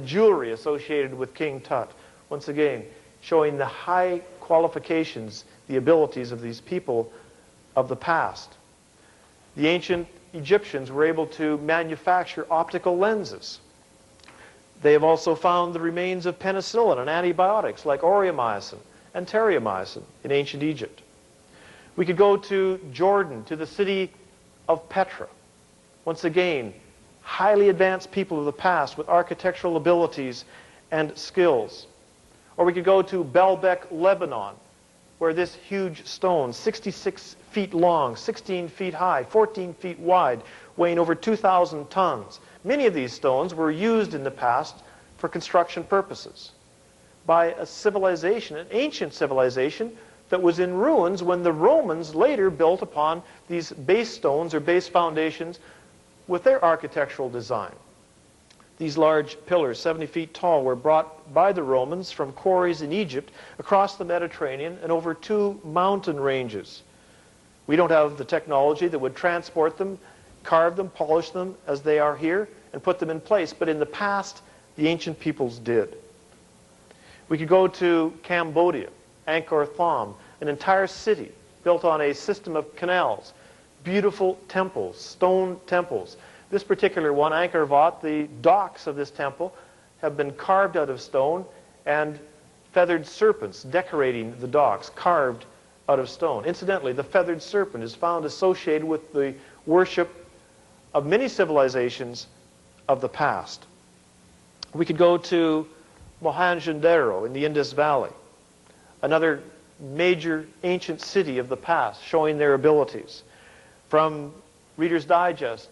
jewelry associated with King Tut. Once again, showing the high qualifications, the abilities of these people of the past. The ancient Egyptians were able to manufacture optical lenses. They have also found the remains of penicillin and antibiotics like aureomycin and terramycin in ancient Egypt. We could go to Jordan, to the city of Petra. Once again, highly advanced people of the past with architectural abilities and skills. Or we could go to Baalbek, Lebanon, where this huge stone, 66 feet long, 16 feet high, 14 feet wide, weighing over 2,000 tons. Many of these stones were used in the past for construction purposes by a civilization, an ancient civilization that was in ruins when the Romans later built upon these base stones or base foundations with their architectural design. These large pillars, 70 feet tall, were brought by the Romans from quarries in Egypt across the Mediterranean and over 2 mountain ranges. We don't have the technology that would transport them, carve them, polish them as they are here, and put them in place. But in the past, the ancient peoples did. We could go to Cambodia, Angkor Thom, an entire city built on a system of canals, beautiful temples, stone temples. This particular one, Angkor Wat, the docks of this temple have been carved out of stone, and feathered serpents decorating the docks, carved out of stone. Incidentally, the feathered serpent is found associated with the worship of many civilizations of the past. We could go to Mohenjo-daro in the Indus Valley, another major ancient city of the past, showing their abilities. From Reader's Digest,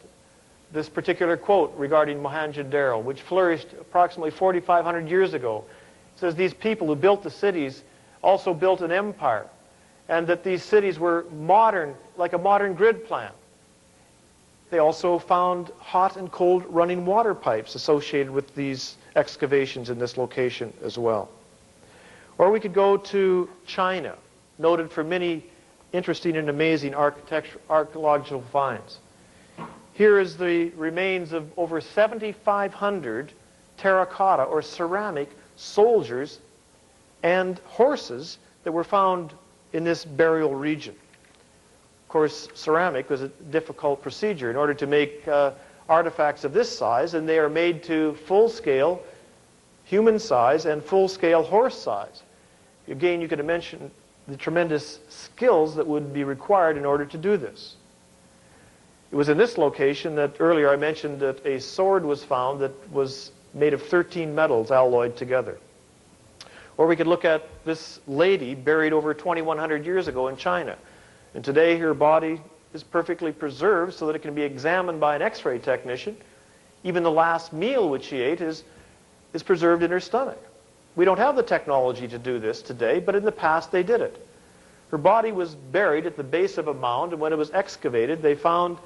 this particular quote regarding Mohenjo-daro, which flourished approximately 4,500 years ago. It says these people who built the cities also built an empire, and that these cities were modern, like a modern grid plan. They also found hot and cold running water pipes associated with these excavations in this location as well. Or we could go to China, noted for many interesting and amazing archaeological finds. Here is the remains of over 7,500 terracotta or ceramic soldiers and horses that were found in this burial region. Of course, ceramic was a difficult procedure in order to make artifacts of this size, and they are made to full-scale human size and full-scale horse size. Again, you could mention the tremendous skills that would be required in order to do this. It was in this location that earlier I mentioned that a sword was found that was made of 13 metals alloyed together. Or we could look at this lady buried over 2,100 years ago in China. And today her body is perfectly preserved so that it can be examined by an X-ray technician. Even the last meal which she ate is preserved in her stomach. We don't have the technology to do this today, but in the past they did it. Her body was buried at the base of a mound, and when it was excavated, they found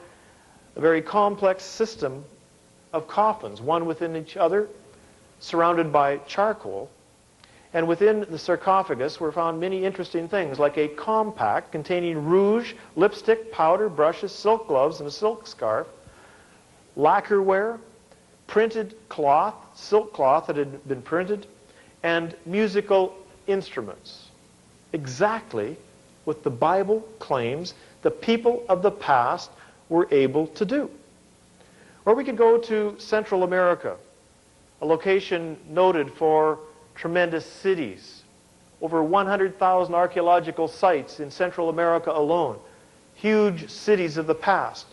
a very complex system of coffins, one within each other, surrounded by charcoal. And within the sarcophagus were found many interesting things, like a compact containing rouge, lipstick, powder, brushes, silk gloves, and a silk scarf, lacquerware, printed cloth, silk cloth that had been printed, and musical instruments. Exactly what the Bible claims the people of the past were able to do. Or we could go to Central America, a location noted for tremendous cities. Over 100,000 archaeological sites in Central America alone. Huge cities of the past.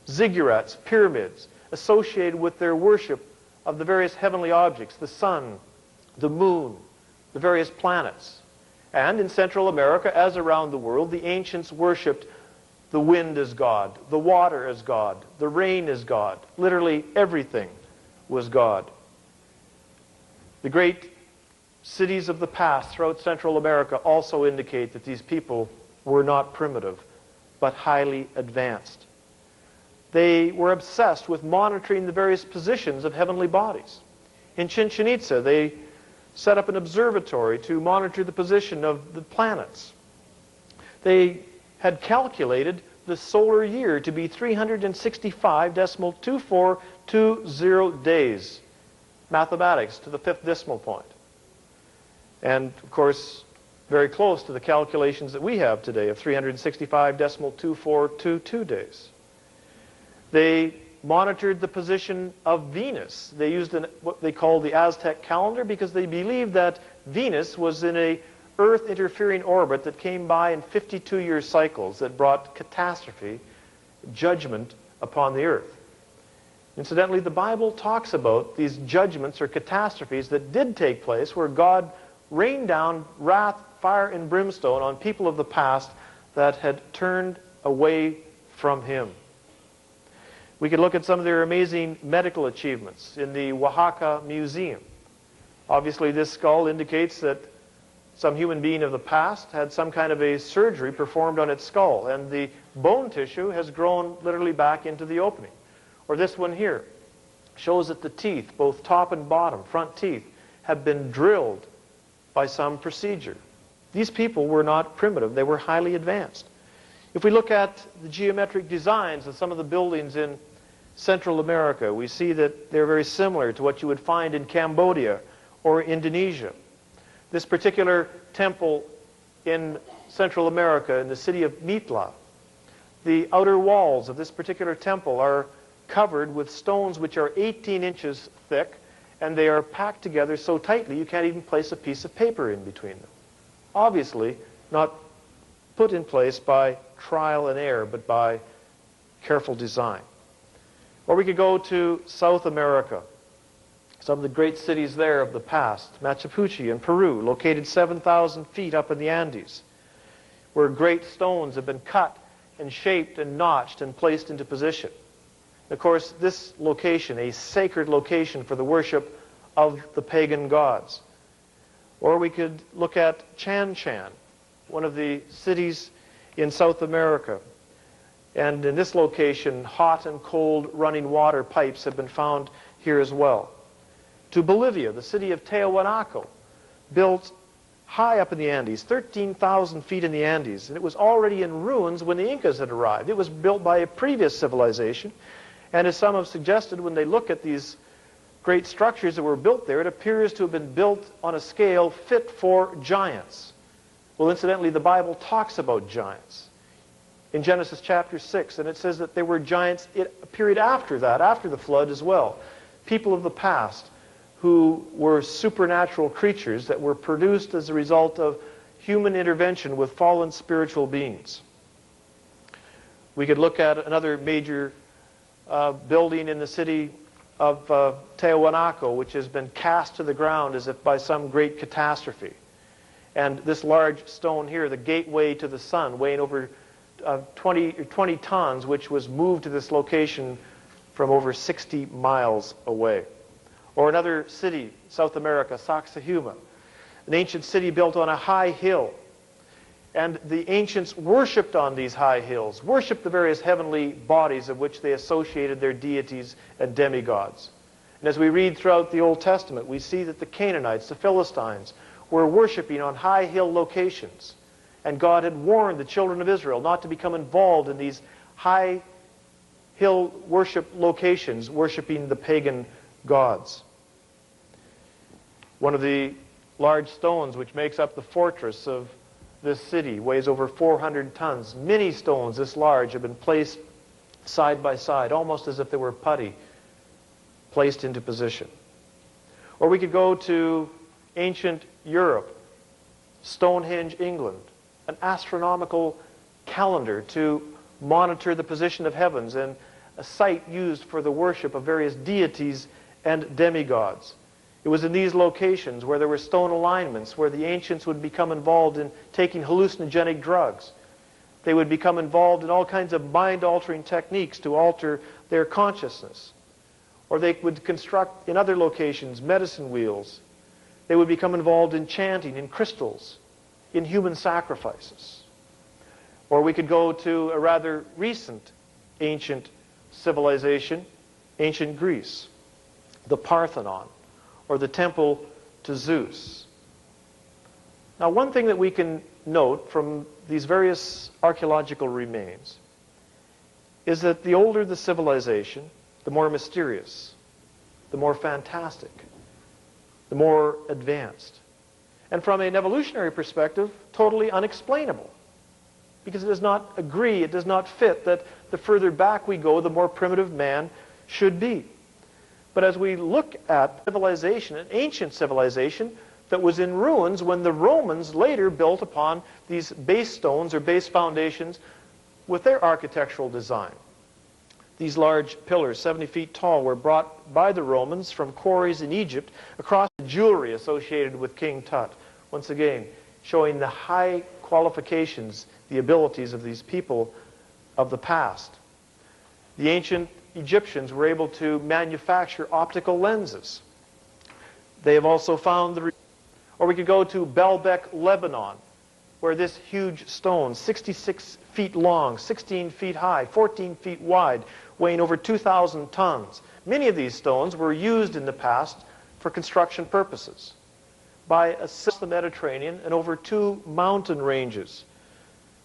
Ziggurats, pyramids, associated with their worship of the various heavenly objects, the sun, the moon, the various planets. And in Central America, as around the world, the ancients worshipped the wind as God, the water as God, the rain as God. Literally everything was God. The great cities of the past throughout Central America also indicate that these people were not primitive, but highly advanced. They were obsessed with monitoring the various positions of heavenly bodies. In Chichen Itza, they set up an observatory to monitor the position of the planets. They had calculated the solar year to be 365.2420 days. mathematics to the 5th decimal point. And, of course, very close to the calculations that we have today of 365.2422 days. They monitored the position of Venus. They used what they called the Aztec calendar because they believed that Venus was in a Earth-interfering orbit that came by in 52-year cycles that brought catastrophe, judgment upon the Earth. Incidentally, the Bible talks about these judgments or catastrophes that did take place where God rained down wrath, fire, and brimstone on people of the past that had turned away from Him. We could look at some of their amazing medical achievements in the Oaxaca Museum. Obviously, this skull indicates that some human being of the past had some kind of a surgery performed on its skull, and the bone tissue has grown literally back into the opening. Or this one here shows that the teeth, both top and bottom, front teeth, have been drilled by some procedure. These people were not primitive, they were highly advanced. If we look at the geometric designs of some of the buildings in Central America, we see that they're very similar to what you would find in Cambodia or Indonesia. This particular temple in Central America, in the city of Mitla, the outer walls of this particular temple are covered with stones which are 18 inches thick, and they are packed together so tightly you can't even place a piece of paper in between them. Obviously, not put in place by trial and error, but by careful design. Or we could go to South America. Some of the great cities there of the past, Machu Picchu in Peru, located 7,000 feet up in the Andes, where great stones have been cut and shaped and notched and placed into position. Of course, this location, a sacred location for the worship of the pagan gods. Or we could look at Chan Chan, one of the cities in South America. And in this location, hot and cold running water pipes have been found here as well. To Bolivia, the city of Tiahuanaco, built high up in the Andes, 13,000 feet in the Andes, and it was already in ruins when the Incas had arrived. It was built by a previous civilization, and as some have suggested, when they look at these great structures that were built there, it appears to have been built on a scale fit for giants. Well, incidentally, the Bible talks about giants in Genesis chapter 6, and it says that there were giants a period after that, after the flood as well, people of the past who were supernatural creatures that were produced as a result of human intervention with fallen spiritual beings. We could look at another major building in the city of Tiahuanaco, which has been cast to the ground as if by some great catastrophe. And this large stone here, the gateway to the sun, weighing over 20 tons, which was moved to this location from over 60 miles away. Or another city, South America, Sacsayhuama, an ancient city built on a high hill. And the ancients worshipped on these high hills, worshipped the various heavenly bodies of which they associated their deities and demigods. And as we read throughout the Old Testament, we see that the Canaanites, the Philistines, were worshipping on high hill locations. And God had warned the children of Israel not to become involved in these high hill worship locations, worshiping the pagan gods. One of the large stones which makes up the fortress of this city weighs over 400 tons. Many stones this large have been placed side by side, almost as if they were putty, placed into position. Or we could go to ancient Europe, Stonehenge, England, an astronomical calendar to monitor the position of heavens and a site used for the worship of various deities and demigods. It was in these locations where there were stone alignments where the ancients would become involved in taking hallucinogenic drugs. They would become involved in all kinds of mind-altering techniques to alter their consciousness. Or they would construct in other locations medicine wheels. They would become involved in chanting, in crystals, in human sacrifices. Or we could go to a rather recent ancient civilization, ancient Greece, the Parthenon, or the temple to Zeus. Now, one thing that we can note from these various archaeological remains is that the older the civilization, the more mysterious, the more fantastic, the more advanced. And from an evolutionary perspective, totally unexplainable. Because it does not agree, it does not fit that the further back we go, the more primitive man should be. But as we look at civilization, an ancient civilization that was in ruins when the Romans later built upon these base stones or base foundations with their architectural design. These large pillars, 70 feet tall, were brought by the Romans from quarries in Egypt across the jewelry associated with King Tut. Once again, showing the high qualifications, the abilities of these people of the past. The ancient Egyptians were able to manufacture optical lenses. They have also found the... Or we could go to Baalbek, Lebanon, where this huge stone, 66 feet long, 16 feet high, 14 feet wide, weighing over 2,000 tons. Many of these stones were used in the past for construction purposes by the Mediterranean and over 2 mountain ranges.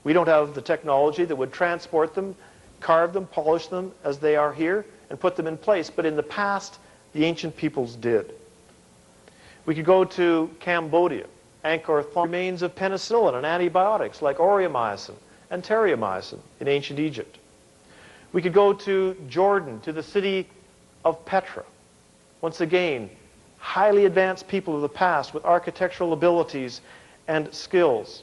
We don't have the technology that would transport them, carve them, polish them as they are here, and put them in place. But in the past, the ancient peoples did. We could go to Cambodia, Angkor Thom, remains of penicillin and antibiotics like aureomycin and terramycin in ancient Egypt. We could go to Jordan, to the city of Petra. Once again, highly advanced people of the past with architectural abilities and skills.